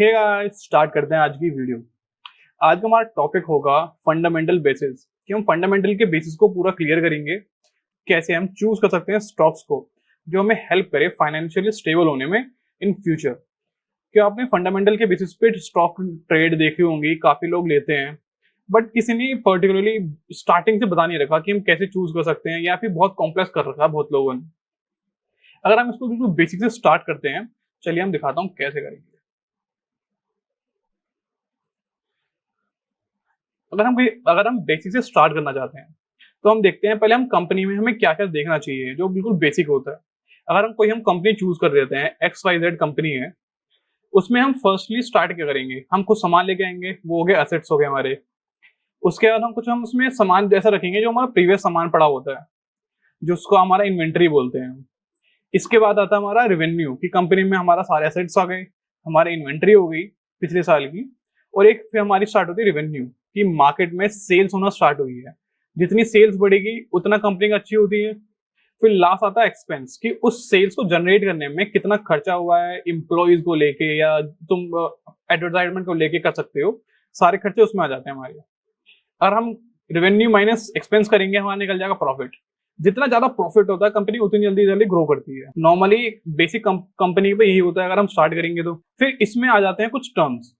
Hey guys, start करते हैं आज की वीडियो। आज का हमारा टॉपिक होगा फंडामेंटल बेसिस, कि हम फंडामेंटल के बेसिस को पूरा क्लियर करेंगे। कैसे हम चूज कर सकते हैं स्टॉक्स को जो हमें हेल्प करे फाइनेंशियली स्टेबल होने में इन फ्यूचर। क्या आपने फंडामेंटल के बेसिस पे स्टॉक ट्रेड देखी होंगी, काफी लोग लेते हैं, बट किसी ने पर्टिकुलरली स्टार्टिंग से बता नहीं रखा कि हम कैसे चूज कर सकते हैं, या फिर बहुत कॉम्प्लेक्स कर रखा है बहुत लोगों ने। अगर हम इसको बिल्कुल बेसिक से स्टार्ट करते हैं, चलिए हम दिखाता हूँ कैसे करेंगे। अगर हम बेसिक से स्टार्ट करना चाहते हैं, तो हम देखते हैं पहले हम कंपनी में हमें क्या क्या देखना चाहिए जो बिल्कुल बेसिक होता है। अगर हम कंपनी चूज कर लेते हैं, XYZ कंपनी है, उसमें हम फर्स्टली स्टार्ट क्या करेंगे, हम कुछ सामान लेके आएंगे, वो हो गए असेट्स हो गए हमारे। उसके बाद हम उसमें सामान जैसा रखेंगे जो हमारा प्रीवियस सामान पड़ा होता है, जो उसको हमारा इन्वेंट्री बोलते हैं। इसके बाद आता है हमारा रेवेन्यू, कि कंपनी में हमारा सारे एसेट्स आ गए, हमारी इन्वेंट्री हो गई पिछले साल की। और एक फिर हमारी स्टार्ट होती है रेवेन्यू, कि मार्केट में सेल्स होना स्टार्ट हुई है। जितनी सेल्स बढ़ेगी उतना कंपनी का अच्छी होती है। फिर लास्ट आता है एक्सपेंस, कि उस सेल्स को जनरेट करने में कितना खर्चा हुआ है, इम्प्लॉइज को लेके या तुम एडवर्टाइजमेंट को लेके कर सकते हो, सारे खर्चे उसमें आ जाते हैं हमारे। अगर हम रेवेन्यू माइनस एक्सपेंस करेंगे, हमारा निकल जाएगा प्रॉफिट। जितना ज्यादा प्रॉफिट होता है कंपनी उतनी जल्दी जल्दी ग्रो करती है। नॉर्मली बेसिक कंपनी पे यही होता है अगर हम स्टार्ट करेंगे तो। फिर इसमें आ जाते हैं कुछ टर्म्स,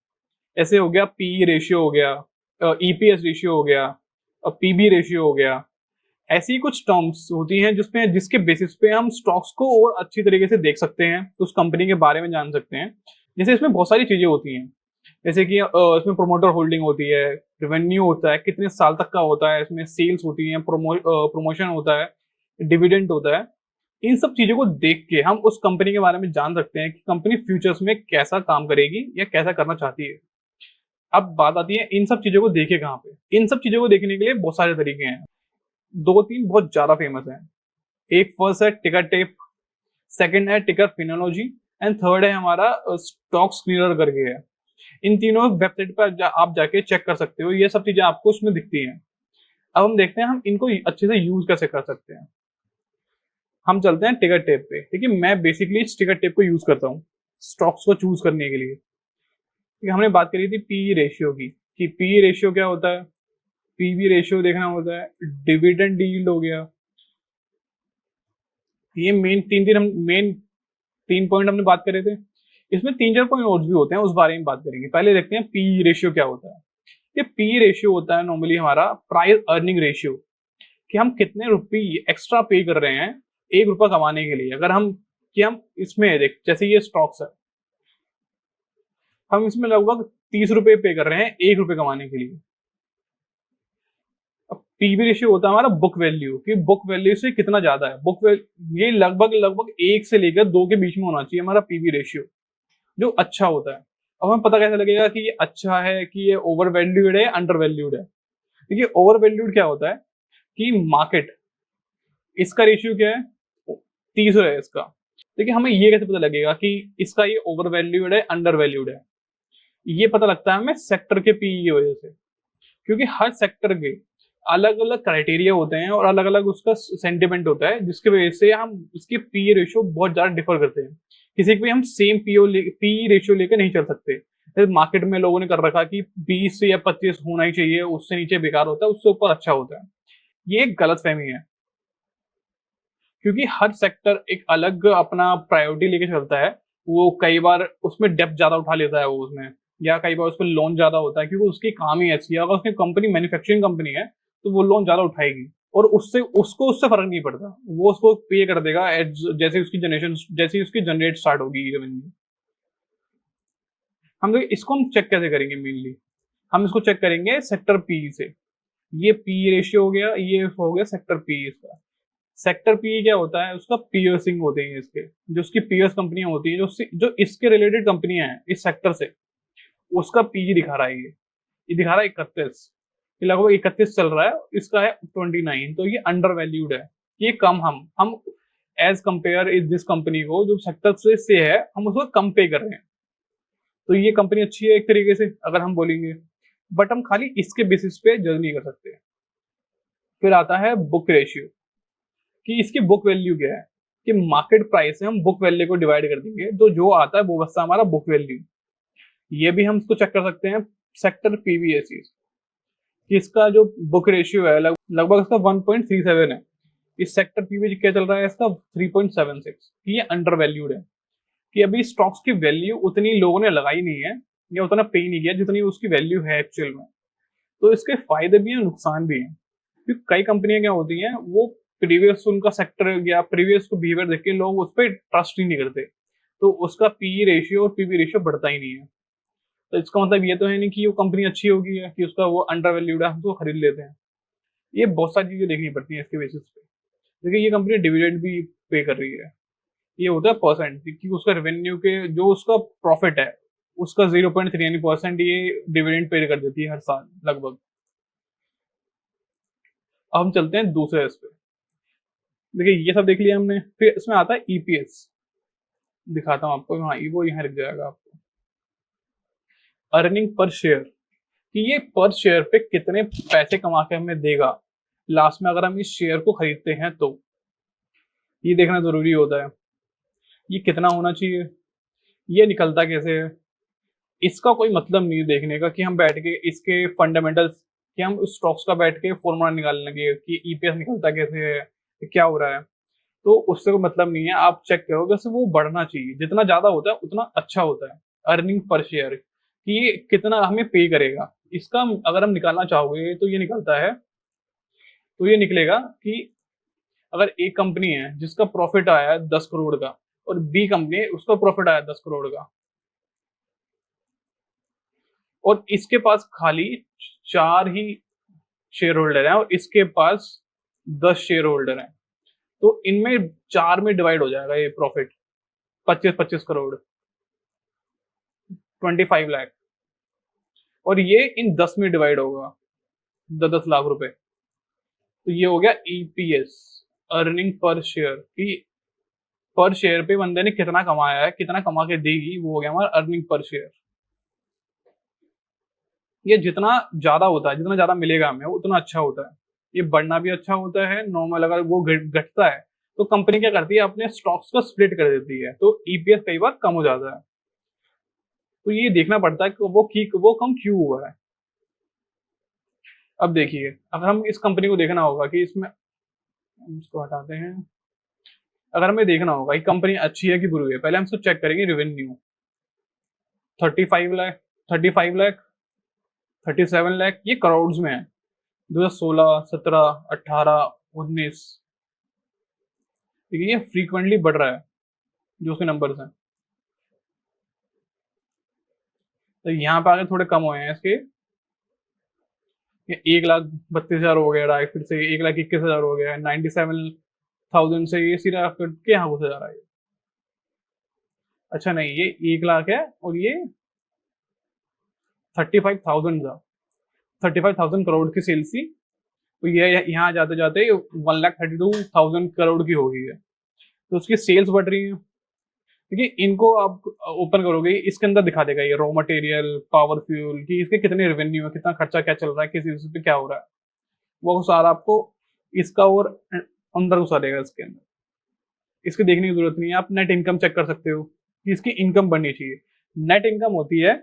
ऐसे हो गया पी रेशियो हो गया, ईपीएस रेशियो हो गया, पीबी रेशियो हो गया। ऐसी कुछ टर्म्स होती हैं जिसमें जिसके बेसिस पे हम स्टॉक्स को और अच्छी तरीके से देख सकते हैं, उस कंपनी के बारे में जान सकते हैं। जैसे इसमें बहुत सारी चीजें होती हैं, जैसे कि इसमें प्रोमोटर होल्डिंग होती है, रेवेन्यू होता है कितने साल तक का होता है, इसमें सेल्स होती है, प्रमोशन होता है, डिविडेंड होता है। इन सब चीजों को देख के हम उस कंपनी के बारे में जान सकते हैं कि कंपनी फ्यूचर्स में कैसा काम करेगी या कैसा करना चाहती है। अब बात आती है इन सब चीजों को देखे कहाँ पे। इन सब चीजों को देखने के लिए बहुत सारे तरीके हैं, दो तीन बहुत ज्यादा फेमस हैं। एक फर्स्ट है टिकर टेप, सेकंड है टिकर फिनोलॉजी, एंड थर्ड है हमारा स्टॉक स्क्रीनर करके है। इन तीनों वेबसाइट पर आप जाके चेक कर सकते हो, ये सब चीजें आपको उसमें दिखती हैं। अब हम देखते हैं हम इनको अच्छे से यूज कैसे कर सकते हैं। हम चलते हैं टिकर टेप पे। देखिए मैं बेसिकली टिकर टेप को यूज करता हूँ स्टॉक्स को चूज करने के लिए। हमने बात करी थी पी रेशियो की, कि पी रेशियो क्या होता है, पीवी रेशियो देखना होता है, डिविडेंड यील्ड हो गया। ये मेन तीन पॉइंट हमने बात करे थे। इसमें तीन चार पॉइंट और भी होते हैं, उस बारे में बात करेंगे। पहले देखते हैं पी रेशियो क्या होता है। ये पी रेशियो होता है नॉर्मली हमारा प्राइस अर्निंग रेशियो, कि हम कितने रुपये एक्स्ट्रा पे कर रहे हैं एक रुपया कमाने के लिए। अगर हम कि हम इसमें देख, जैसे ये स्टॉक्स है, हम इसमें लगभग 30 रुपए पे कर रहे हैं एक रुपये कमाने के लिए। अब पीवी रेशियो होता है हमारा बुक वैल्यू, कि बुक वैल्यू से कितना ज्यादा है बुक वैल्यू। ये लगभग लगभग 1 से लेकर 2 के बीच में होना चाहिए हमारा पीवी रेशियो, जो अच्छा होता है। अब हमें पता कैसे लगेगा कि ये अच्छा है, कि ये ओवर वैल्यूड है, अंडर वैल्यूड है। देखिए ओवर वैल्यूड क्या होता है, कि मार्केट, इसका रेशियो क्या है, 30 है इसका। देखिए हमें ये कैसे पता लगेगा कि इसका ये ओवर वैल्यूड है, अंडर वैल्यूड है। ये पता लगता है हमें सेक्टर के पीई की वजह से, क्योंकि हर सेक्टर के अलग अलग क्राइटेरिया होते हैं और अलग अलग उसका सेंटिमेंट होता है, जिसकी वजह से हम इसके पी रेशियो बहुत ज्यादा डिफर करते हैं। किसी भी हम सेम पी रेशियो लेकर नहीं चल सकते। मार्केट में लोगों ने कर रखा कि 20 या 25 होना ही चाहिए, उससे नीचे बेकार होता है, उससे ऊपर अच्छा होता है। ये एक गलत फहमी है, क्योंकि हर सेक्टर एक अलग अपना प्रायोरिटी लेके चलता है। वो कई बार उसमें डेप्थ ज्यादा उठा लेता है वो उसमें, या कई बार उसमें लोन ज्यादा होता है, क्योंकि उसकी काम ही ऐसी है। अगर उसकी कंपनी मैन्युफैक्चरिंग कंपनी है तो वो लोन ज्यादा उठाएगी, और उससे फर्क नहीं पड़ता, वो उसको पे कर देगा जैसे उसकी जनरेट स्टार्ट होगी रेवेन्यू। हम लोग इसको हम चेक कैसे करेंगे, मेनली हम इसको चेक करेंगे सेक्टर पी से। ये पी रेशियो हो गया, ये हो गया सेक्टर पी इसका। सेक्टर पी क्या होता है, उसका पियर्सिंग होते हैं इसके, जो उसकी पियर्स कंपनियां होती हैं, जो इसके रिलेटेड कंपनियां हैं इस सेक्टर से, उसका पी दिखा रहा है। ये दिखा रहा है 31, ये लगभग 31 चल रहा है, इसका है 29, तो ये अंडर वैल्यूड है। ये कम हम एज कंपेयर इस दिस कंपनी को जो सेक्टर से है, हम उसको कम पे कर रहे हैं। तो ये कंपनी अच्छी है एक तरीके से अगर हम बोलेंगे, बट हम खाली इसके बेसिस पे जज नहीं कर सकते। फिर आता है बुक रेशियो, कि इसकी बुक वैल्यू क्या है, कि मार्केट प्राइस से हम बुक वैल्यू को डिवाइड कर देंगे, तो जो आता है वो बचता हमारा बुक वैल्यू। ये भी हम इसको चेक कर सकते हैं सेक्टर पीवीएसी कि इसका जो बुक रेशियो है लगभग इसका 1.37 है। इस सेक्टर पीवी क्या चल रहा है इसका 3.76। ये अंडर वैल्यूड है कि अभी स्टॉक्स की वैल्यू उतनी लोगों ने लगाई नहीं है या उतना पे नहीं किया जितनी उसकी वैल्यू है एक्चुअल में। तो इसके फायदे भी हैं नुकसान भी हैं, क्योंकि कई कंपनियां क्या होती हैं वो प्रीवियस उनका सेक्टर या प्रीवियस को बिहेवियर देख के लोग उस पर ट्रस्ट ही नहीं करते, तो उसका पी रेशियो और पीवी रेशियो बढ़ता ही नहीं है। तो इसका मतलब ये तो है नहीं कि वो कंपनी अच्छी होगी या कि उसका वो अंडर वैल्यूड है हम तो खरीद लेते हैं। ये बहुत सारी चीजें देखनी पड़ती हैं इसके बेसिस पे। देखिए ये कंपनी डिविडेंड भी पे कर रही है, ये होता है परसेंट कि उसका रेवेन्यू के जो उसका प्रॉफिट है उसका 0.3 यानी परसेंट ये डिविडेंड पे कर देती है हर साल लगभग। अब हम चलते हैं दूसरे इस पे। देखिए ये सब देख लिया हमने, फिर इसमें आता है ईपीएस। दिखाता हूँ आपको, हाँ वो यहाँ लिख जाएगा आपको, अर्निंग पर शेयर, कि ये पर शेयर पे कितने पैसे कमा के हमें देगा लास्ट में अगर हम इस शेयर को खरीदते हैं। तो ये देखना जरूरी होता है ये कितना होना चाहिए, ये निकलता कैसे है। इसका कोई मतलब नहीं है देखने का कि हम बैठ के इसके फंडामेंटल्स कि हम उस स्टॉक्स का बैठ के फॉर्मूला निकालने लगे कि ईपीएस निकलता कैसे है क्या हो रहा है। तो उससे कोई मतलब नहीं है, आप चेक करो जैसे वो बढ़ना चाहिए, जितना ज्यादा होता है उतना अच्छा होता है। अर्निंग पर शेयर कि ये कितना हमें पे करेगा, इसका अगर हम निकालना चाहोगे तो ये निकलता है। तो ये निकलेगा कि अगर एक कंपनी है जिसका प्रॉफिट आया है 10 करोड़ का और बी कंपनी है उसका प्रॉफिट आया 10 करोड़ का और इसके पास खाली 4 ही शेयर होल्डर हैं और इसके पास 10 शेयर होल्डर हैं, तो इनमें 4 में डिवाइड हो जाएगा ये प्रॉफिट, 25-25 करोड़, 25 लाख। और ये इन 10 में डिवाइड होगा 10-10 लाख रुपए। तो ये हो गया ईपीएस, अर्निंग पर शेयर, कि पर शेयर पे बंदे ने कितना कमाया है कितना कमा के देगी, वो हो गया हमारा अर्निंग पर शेयर। ये जितना ज्यादा होता है जितना ज्यादा मिलेगा हमें उतना अच्छा होता है, ये बढ़ना भी अच्छा होता है। नॉर्मल अगर वो घटता है तो कंपनी क्या करती है अपने स्टॉक्स को स्प्लिट कर देती है, तो ईपीएस कई बार कम हो जाता है। तो ये देखना पड़ता है कि वो कम क्यों हुआ है। अब देखिए अगर हम इस कंपनी को देखना होगा कि इसमें, इसको हटाते हैं, अगर हमें देखना होगा कि कंपनी अच्छी है कि बुरी है, पहले हम इसको चेक करेंगे रेवेन्यू। 35 लाख, 35 लाख, 37 लाख, ये करोड़ में है। 2016, 17, 18, 19, ठीक है ये फ्रीक्वेंटली बढ़ रहा है जो उसके नंबर्स हैं। तो यहाँ पे आगे थोड़े कम हुए हैं इसके, 1,32,000 हो गया डायरेक्ट, फिर से 1,21,000 हो गया, 97,000 से ये सीधा कट के यहाँ घुसा जा रहा है। अच्छा नहीं, ये 1 लाख है और ये 35,000 था, 35,000 करोड़ की सेल्स थी। तो ये यहाँ जाते जाते 1,32,000 करोड़ की हो गई है। तो उसकी सेल्स बढ़ रही है। देखिए इनको आप ओपन करोगे इसके अंदर दिखा देगा ये रॉ मटेरियल पावर फ्यूल की इसके कितने रेवेन्यू है, कितना खर्चा क्या चल रहा है, किस चीज पे क्या हो रहा है, वो सारा आपको इसका और अंदर घुसा देगा इसके अंदर। इसके देखने की जरूरत नहीं है, आप नेट इनकम चेक कर सकते हो कि इसकी इनकम बढ़नी चाहिए। नेट इनकम होती है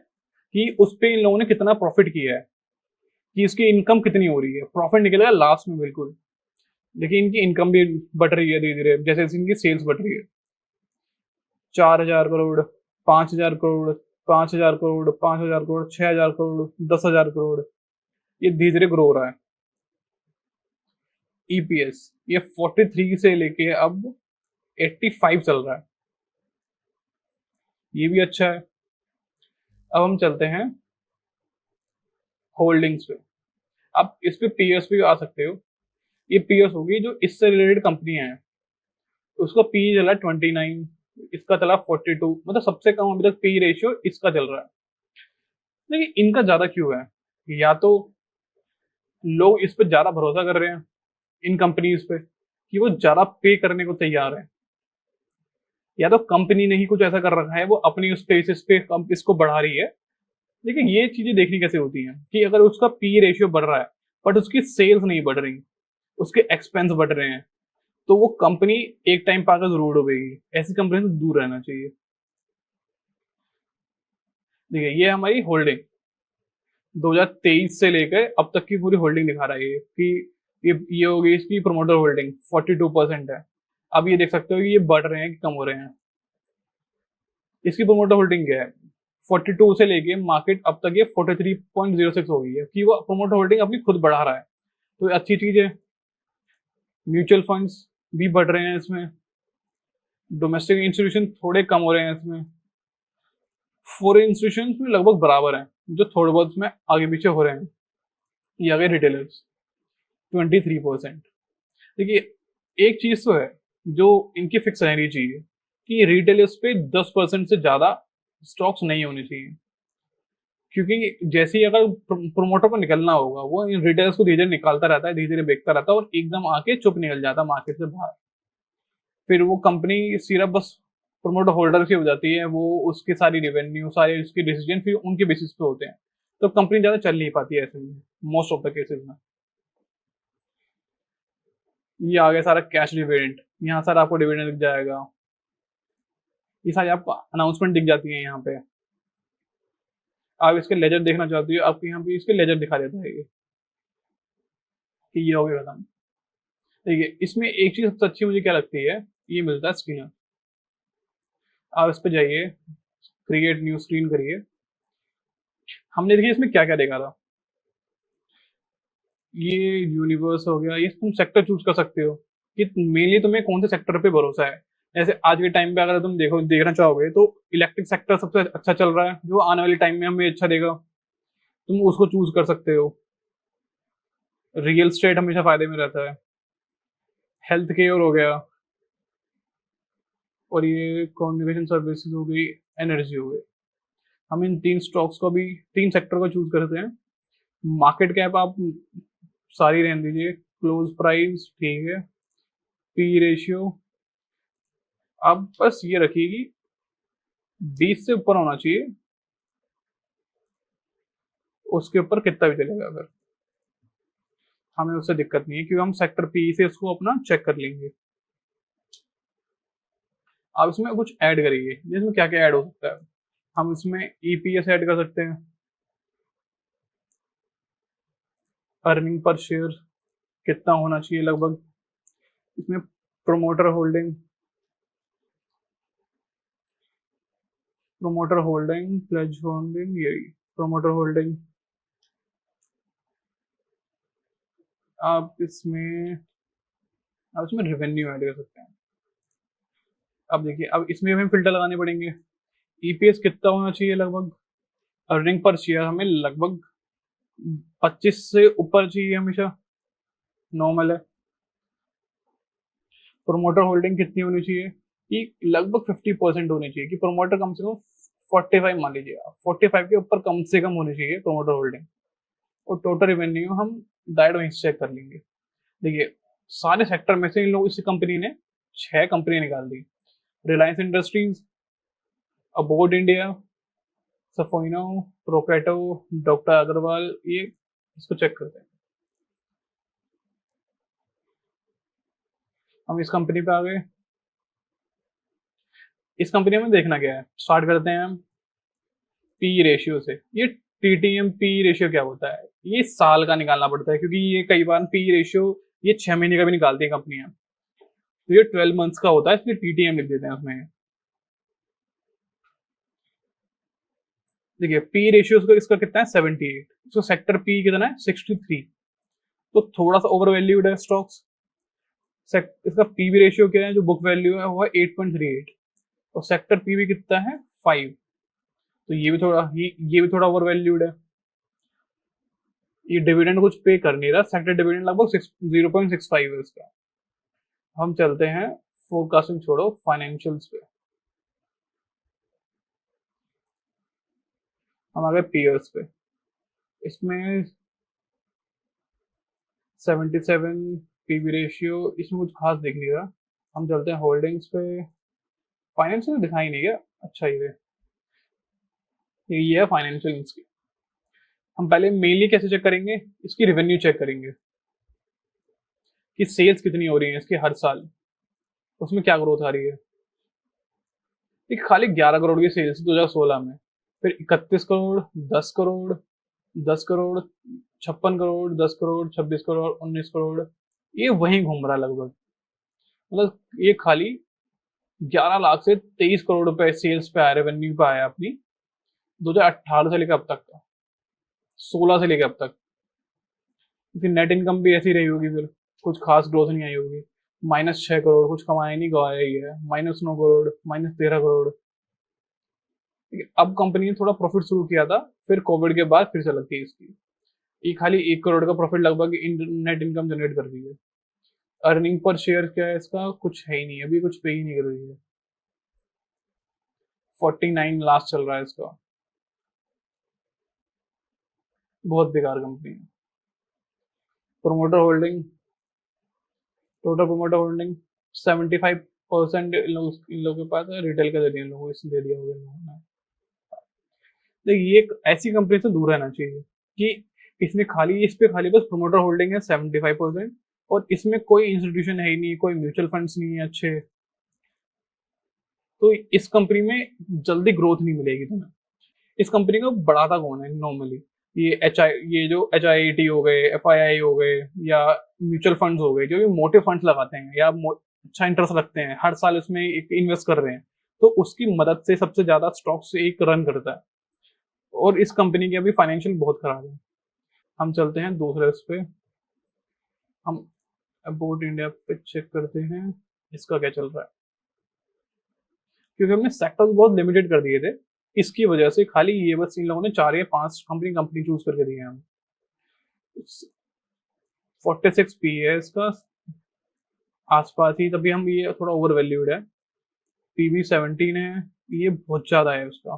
कि उस पे इन लोगों ने कितना प्रॉफिट किया है, कि इसकी इनकम कितनी हो रही है, प्रॉफिट निकलेगा लास्ट में बिल्कुल। देखिए इनकी इनकम भी बढ़ रही है धीरे धीरे जैसे जैसे इनकी सेल्स बढ़ रही है। 4,000 करोड़, 5,000 करोड़, 5,000 करोड़, 5,000 करोड़, 6,000 करोड़, 10,000 करोड़, ये धीरे धीरे ग्रो हो रहा है। ईपीएस ये 43 से लेके अब 85 चल रहा है, ये भी अच्छा है। अब हम चलते हैं होल्डिंग्स पे। आप इस पे पीएस भी आ सकते हो, ये पीएस होगी जो इससे रिलेटेड कंपनियां हैं। उसका पी चला 29, इसका चला 42, मतलब सबसे कम अभी तक पी रेशियो इसका चल रहा है। लेकिन इनका ज्यादा क्यों है, या तो लोग इस पे ज्यादा भरोसा कर रहे हैं इन कंपनीज पे कि वो ज्यादा पे करने को तैयार है, या तो कंपनी ने ही कुछ ऐसा कर रखा है वो अपनी उस बेसिस पे इसको बढ़ा रही है। लेकिन ये चीजें देखनी कैसे होती हैं कि अगर उसका पी रेशियो बढ़ रहा है बट उसकी सेल्स नहीं बढ़ रही, उसके एक्सपेंस बढ़ रहे हैं, तो वो कंपनी एक टाइम पर आकर जरूर डूबेगी। ऐसी कंपनी से दूर रहना चाहिए। देखिए ये हमारी होल्डिंग 2023 से लेकर अब तक की पूरी होल्डिंग दिखा रहा है ये कि ये हो गई इसकी प्रोमोटर होल्डिंग 42% है। अब ये देख सकते हो कि ये बढ़ रहे हैं कि कम हो रहे हैं। इसकी प्रोमोटर होल्डिंग क्या है, 42 से लेके मार्केट अब तक ये 43.06 हो गई है कि वो प्रोमोटर होल्डिंग अपनी खुद बढ़ा रहा है, तो ये अच्छी चीज है। म्यूचुअल फंड्स भी बढ़ रहे हैं इसमें, डोमेस्टिक इंस्टीट्यूशन थोड़े कम हो रहे हैं इसमें, फॉरेन इंस्टीट्यूशन में लगभग बराबर हैं, जो थोड़े बहुत में आगे पीछे हो रहे हैं। ये आ गए रिटेलर्स 23%। देखिए एक चीज तो है जो इनकी फिक्स रहनी चाहिए कि रिटेलर्स पे 10% से ज्यादा स्टॉक्स नहीं होने चाहिए, क्योंकि जैसे ही अगर प्रोमोटर को निकलना होगा वो इन रिटेलर्स को धीरे धीरे निकालता रहता है, धीरे धीरे बेचता रहता है और एकदम आके चुप निकल जाता है मार्केट से बाहर। फिर वो कंपनी सिर्फ बस प्रोमोटर होल्डर की हो जाती है, वो उसके सारी रेवेन्यू सारे उसके डिसीजन फिर उनके बेसिस पे होते हैं, तो कंपनी ज्यादा चल नहीं पाती है ऐसे में मोस्ट ऑफ द केसेस में। ये आ गया सारा कैश डिविडेंड, यहाँ सारा आपको डिविडेंड दिख जाएगा, ये सारी आपको अनाउंसमेंट दिख जाती है यहाँ पे। आप इसके लेजर देखना चाहती हो, आपको यहाँ पे इसके लेजर दिखा देता है ये कि ये हो गया खत्म। देखिए इसमें एक चीज सबसे अच्छी मुझे क्या लगती है, ये मिलता है स्क्रीनर। आप इस पे जाइए, क्रिएट न्यू स्क्रीन करिए। हमने देखिए इसमें क्या क्या देखा था, ये यूनिवर्स हो गया, ये तुम सेक्टर चूज कर सकते हो कि मेनली तुम्हें कौन से सेक्टर पे भरोसा है। जैसे आज के टाइम पे अगर तुम देखना चाहोगे तो इलेक्ट्रिक सेक्टर सबसे अच्छा चल रहा है, जो आने वाले टाइम में हमें अच्छा देगा, तुम उसको चूज कर सकते हो। रियल स्टेट हमेशा फायदे में रहता है, हेल्थ केयर हो गया, और ये कम्युनिकेशन सर्विसेज हो गई, एनर्जी हो गई। हम इन तीन स्टॉक्स को भी, तीन सेक्टर को चूज करते हैं। मार्केट कैप आप सारी रहने दीजिए, क्लोज प्राइस ठीक है, पी रेशियो आप बस ये रखिए कि 20 से ऊपर होना चाहिए, उसके ऊपर कितना भी चलेगा अगर, हमें उससे दिक्कत नहीं है क्योंकि हम सेक्टर पी से उसको अपना चेक कर लेंगे। आप इसमें कुछ ऐड करिए, जिसमें क्या क्या ऐड हो सकता है, हम इसमें ईपीएस ऐड कर सकते हैं, अर्निंग पर शेयर कितना होना चाहिए लगभग, इसमें promoter holding, promoter holding pledge holding, यही प्रोमोटर होल्डिंग। आप इसमें आप इसमें रेवेन्यू ऐड कर सकते हैं। अब देखिए अब इसमें हमें फिल्टर लगाने पड़ेंगे, ईपीएस कितना होना चाहिए लगभग, अर्निंग पर शेयर हमें लगभग 25 से ऊपर चाहिए हमेशा, नॉर्मल है। प्रोमोटर होल्डिंग कितनी होनी चाहिए, कि लगभग 50% होनी चाहिए, कि प्रोमोटर कम से कम 45 मान लीजिए आप, 45 के ऊपर कम से कम होनी चाहिए प्रोमोटर होल्डिंग। और टोटल रेवेन्यू हम डायरेक्ट वहीं से चेक कर लेंगे। देखिए सारे सेक्टर में से इन लोग इस कंपनी ने 6 कंपनी निकाल दी, रिलायंस इंडस्ट्रीज, अबोर्ड इंडिया, सफोइनो, प्रोक्रेटो, डॉक्टर अग्रवाल, ये इसको चेक करते हैं। हम इस कंपनी पे आ गए, इस कंपनी में देखना क्या है, स्टार्ट करते हैं हम पी रेशियो से। ये टीटीएम पी रेशियो क्या होता है, ये साल का निकालना पड़ता है, क्योंकि ये कई बार पी रेशियो ये 6 महीने का भी निकालती है कंपनियां, तो ये 12 मंथ्स का होता है, इसलिए टीटीएम लिख देते हैं उसमें। देखिए पी रेशियो इसका कितना है 78, इसका सेक्टर पी कितना है 63, तो थोड़ा सा ओवर वैल्यूड है स्टॉक्स। इसका पीवी रेशियो क्या है, जो बुक वैल्यू है वो है 8.38, और सेक्टर पीवी कितना है 5, तो ये भी थोड़ा ओवर वैल्यूड है। ये डिविडेंड कुछ पे कर नहीं रहा, सेक्टर डिविडेंड लगभग 0.65 है इसका। हम चलते हैं फोरकास्टिंग छोड़ो फाइनेंशियल्स पे, हम आ गए पीयर्स पे। इसमें 77 पीवी रेशियो, इसमें कुछ खास दिख नहीं रहा। हम चलते हैं होल्डिंग्स पे, फाइनेंशियल दिखाई नहीं गया, अच्छा ये है फाइनेंशियल की। हम पहले मेनली कैसे चेक करेंगे, इसकी रेवेन्यू चेक करेंगे कि सेल्स कितनी हो रही है इसकी हर साल, उसमें क्या ग्रोथ आ रही है। एक खाली 11 करोड़ की सेल्स 2016 में, फिर 31 करोड़, 10 करोड़, 10 करोड़, 56 करोड़, 10 करोड़, 26 करोड़, 19 करोड़, ये वहीं घूम रहा है लगभग। मतलब ये खाली 11 लाख से 23 करोड़ रुपए सेल्स पे आया, रेवेन्यू पे आया अपनी 2018 से लेकर अब तक का, 16 से लेकर अब तक। फिर नेट इनकम भी ऐसी रही होगी, फिर कुछ खास ग्रोथ नहीं आई होगी। -6 करोड़, कुछ कमाया नहीं, गवाया ही है। -9 करोड़, -13 करोड़। ठीक है, अब कंपनी ने थोड़ा प्रॉफिट शुरू किया था, फिर कोविड के बाद फिर से लग गई इसकी। ये खाली 1 करोड़ का प्रॉफिट लगभग नेट इनकम जनरेट कर रही है। अर्निंग पर शेयर क्या है इसका, कुछ है ही नहीं, अभी कुछ पे ही नहीं कर रही है। 49 लास्ट चल रहा है इसका। बहुत बेकार कंपनी है। Promoter holding, total promoter holding 75% इन लोगों के पास है, रिटेल का दे दिया इन लोगों को, इसने दे दिया होगा इन लोगों ने। देखिए ये एक ऐसी कंपनी से दूर रहना चाहिए कि इसमें खाली, इस पे खाली बस प्रोमोटर होल्डिंग है 75%, और इसमें कोई इंस्टीट्यूशन है ही नहीं, कोई म्यूचुअल फंड्स नहीं है अच्छे। तो इस कंपनी में जल्दी ग्रोथ नहीं मिलेगी तुम्हें। इस कंपनी को बढ़ाता कौन है नॉर्मली? ये जो HIIT हो गए, FII हो गए, या म्यूचुअल फंड्स हो गए, जो ये मोटे फंड्स लगाते हैं या अच्छा इंटरेस्ट रखते हैं, हर साल उसमें इन्वेस्ट कर रहे हैं, तो उसकी मदद से सबसे ज्यादा स्टॉक्स एक रन करता है। और इस कंपनी की अभी फाइनेंशियल बहुत खराब है। हम चलते हैं दूसरे उस पे, हम अबाउट इंडिया पे चेक करते हैं इसका क्या चल रहा है, क्योंकि हमने सेक्टर्स बहुत लिमिटेड कर दिए थे, इसकी वजह से खाली ये बस इन लोगों ने 4 या 5 कंपनी कंपनी चूज करके दिए हैं हम। 46 पी है इसका, आसपास ही, तभी हम, ये थोड़ा ओवर वैल्यूड है। PB 17 है, ये बहुत ज्यादा है उसका।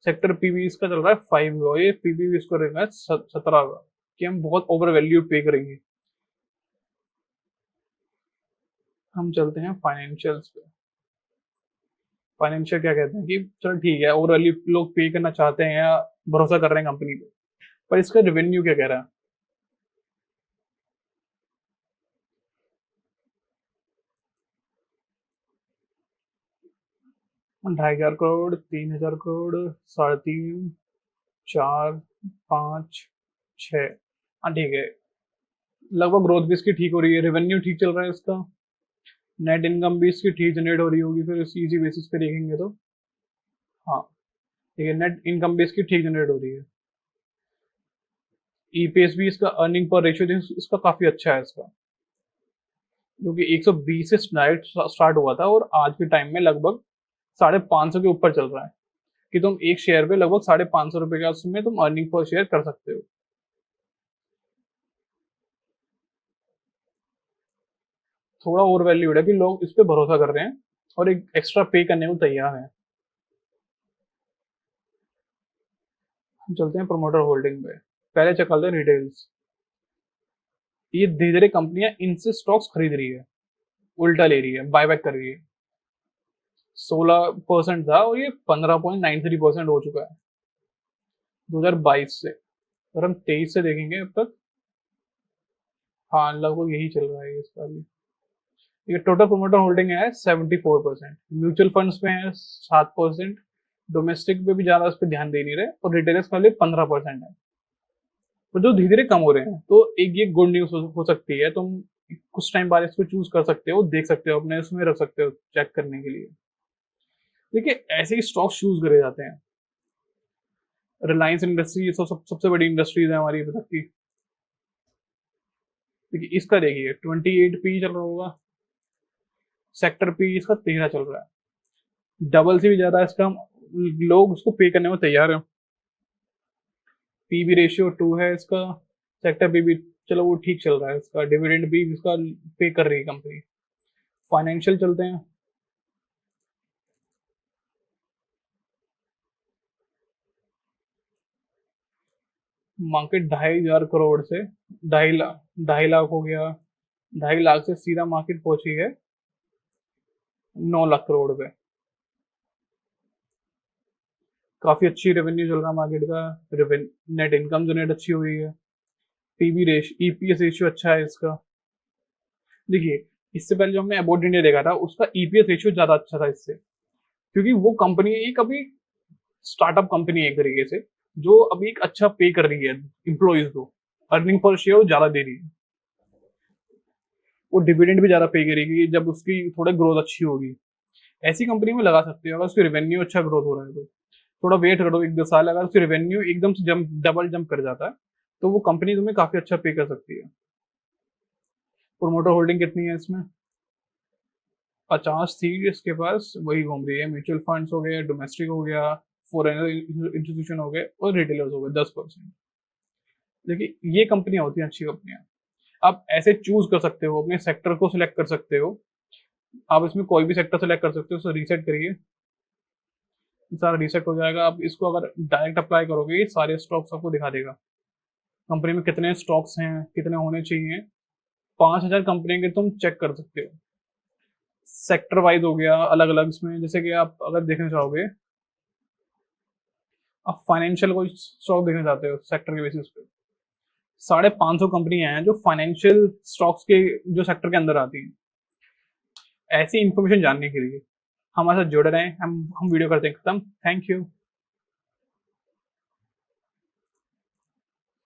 सेक्टर PB इसका चल रहा है 5 का, ये PB इसको रहेगा 17 का, कि हम बहुत ओवर वैल्यू पे करेंगे। हम चलते हैं फाइनेंशियल्स पे। फाइनेंशियल क्या कहते हैं कि चलो ठीक है, ओवर वैल्यू लोग पे करना चाहते हैं या भरोसा कर रहे हैं कंपनी पे, पर इसका रेवेन्यू क्या कह रहा है? 2500 करोड़, 3000 करोड़, 3.5, 4, 5, 6। हाँ ठीक है, लगभग ग्रोथ भी इसकी ठीक हो रही है, रेवेन्यू ठीक चल रहा है इसका, नेट इनकम भी इसकी ठीक जनरेट हो रही होगी, फिर इस इजी बेसिस पे देखेंगे तो। हाँ ठीक है, नेट इनकम भी इसकी ठीक जनरेट हो रही है। EPS भी इसका, अर्निंग पर रेशियो इसका काफी अच्छा है इसका, जो कि 120 से डायरेक्ट स्टार्ट हुआ था, और आज के टाइम में लगभग 550 के ऊपर चल रहा है, कि तुम एक शेयर पे लगभग 550 रुपए के उसमें तुम अर्निंग पर शेयर कर सकते हो। थोड़ा ओवर वैल्यूड है कि लोग इस पे भरोसा कर रहे हैं और एक एक्स्ट्रा पे करने को तैयार है। हम चलते हैं प्रोमोटर होल्डिंग पे, पहले चेक करते हैं रिटेल्स। ये धीरे धीरे कंपनियां इनसे स्टॉक्स खरीद रही है, उल्टा ले रही है, बायबैक कर रही है। 16% था और ये 15.93% हो चुका है 2022 से। अगर हम 23 से देखेंगे अब तक, हाँ लगभग यही चल रहा है इसका भी। ये टोटल प्रोमोटर होल्डिंग है 74%, म्यूचुअल फंड्स में है 7%, डोमेस्टिक पे भी ज्यादा उस पर ध्यान दे नहीं रहे, और रिटेलर्स का 15% है। तो जो धीरे धीरे कम हो रहे हैं, तो एक ये गुड न्यूज हो सकती है, तुम कुछ टाइम बाद इसको चूज कर सकते हो, देख सकते हो, अपने उसमें रख सकते हो चेक करने के लिए। देखिए ऐसे ही स्टॉक चूज करे जाते हैं। रिलायंस इंडस्ट्री, ये सबसे बड़ी इंडस्ट्रीज है हमारी अभी तक की। देखिए इसका, देखिए 28 पी चल रहा होगा, सेक्टर पी इसका 13 चल रहा है, डबल से भी ज्यादा इसका, लोग उसको पे करने में तैयार है। PB रेशियो 2 है इसका, सेक्टर PB चलो वो ठीक चल रहा है इसका, डिविडेंड भी इसका पे कर रही है कंपनी। फाइनेंशियल चलते हैं। मार्केट 2500 करोड़ से 2.5 लाख, 2.5 लाख हो गया, 2.5 लाख से सीधा मार्केट पहुंची है 9 लाख करोड़ पे। काफी अच्छी रेवेन्यू चल रहा है मार्केट का, नेट इनकम जनरेट अच्छी हुई है, PB रेशियो, EPS रेशियो अच्छा है इसका। देखिए इससे पहले जो हमने अबाउट इंडिया देखा था, उसका EPS रेशियो ज्यादा अच्छा था इससे, क्योंकि वो कंपनी एक अभी स्टार्टअप कंपनी है एक तरीके से, जो अभी एक अच्छा पे कर रही है एम्प्लॉइज को, अर्निंग पर शेयर ज्यादा दे रही है, वो डिविडेंड भी ज्यादा पे करेगी जब उसकी थोड़ा ग्रोथ अच्छी होगी। ऐसी कंपनी में लगा सकते हो अगर उसकी रेवेन्यू अच्छा ग्रोथ हो रहा है तो। थोड़ा वेट करो 1-2 साल, अगर उसकी रेवेन्यू एकदम से जंप डबल जंप कर जाता है तो वो कंपनी तुम्हें काफी अच्छा पे कर सकती है। प्रोमोटर होल्डिंग कितनी है इसमें? 50 थी इसके पास, वही घूम रही है। म्यूचुअल फंड्स हो गए, डोमेस्टिक हो गया, फॉरेनर इंस्टीट्यूशन हो गए और रिटेलर्स हो गए 10%। देखिए ये कंपनियां होती हैं अच्छी कंपनियां। आप ऐसे चूज कर सकते हो, अपने सेक्टर को सिलेक्ट कर सकते हो। आप इसमें कोई भी सेक्टर सेलेक्ट कर सकते हो, उसे रीसेट करिए, सारा रीसेट हो जाएगा। आप इसको अगर डायरेक्ट अप्लाई करोगे ये सारे स्टॉक्स आपको दिखा देगा, कंपनी में कितने स्टॉक्स हैं, कितने होने चाहिए। 5,000 कंपनी के तुम चेक कर सकते हो। सेक्टर वाइज हो गया अलग अलग इसमें, जैसे कि आप अगर देखना चाहोगे, आप फाइनेंशियल कोई स्टॉक देखना चाहते हो सेक्टर के बेसिस पे, 550 कंपनियां हैं जो फाइनेंशियल स्टॉक्स के जो सेक्टर के अंदर आती हैं। ऐसी इंफॉर्मेशन जानने के लिए हमारे साथ जुड़े रहें। हम वीडियो करते हैं खत्म। Thank you.